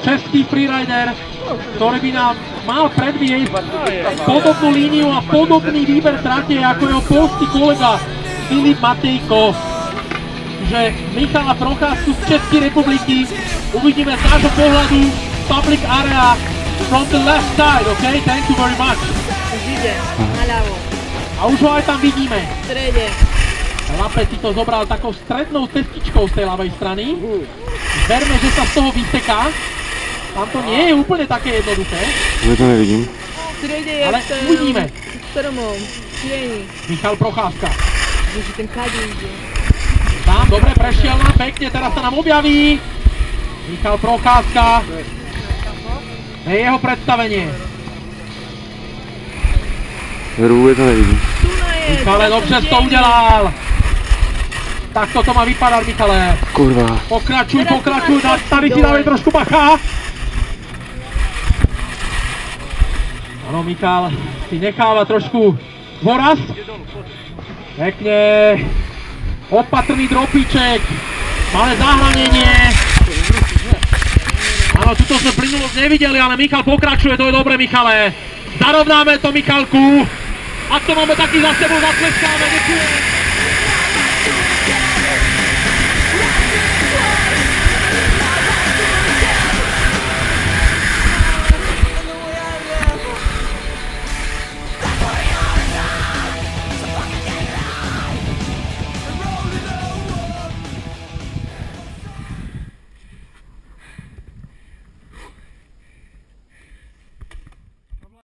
Český freerider, ktorý by nám mal predviesť podobnú líniu a podobný výber trate ako jeho polský kolega Filip Matejko. Čiže Michala Procházku z Českej republiky uvidíme z nášho pohľadu public area from the left side, OK? Thank you very much. Už ide, naľavo. A už ho aj tam vidíme. V strede. Lape si to zobral takou strednou cestičkou z tej ľavej strany. Verme, že sa z toho vyseká. Tam to nie je úplne také jednoduché. Ja to nevidím. V strede je ale uvidíme. Stromom, tieni. Michal Procházka. Ježi, ten kade ide. Tam, dobre, prešiel nám pekne, teraz sa nám objaví. Michal Procházka. Je jeho predstavenie. Veru, ja to nevidím. Michale, dobře to udelal. Tak toto má vypadať, Michale. Kurva. Pokračuj, tady si dávej trošku bacha. Áno, Michal si necháva trošku dôraz. Pekne. Opatrný dropíček. Malé zahranenie. Áno, tuto sme plynulosť nevideli, ale Michal pokračuje, to je dobre, Michale. Zarovnáme to, Michalku. A to máme taký za sebou, zatleskáme, ďakujem.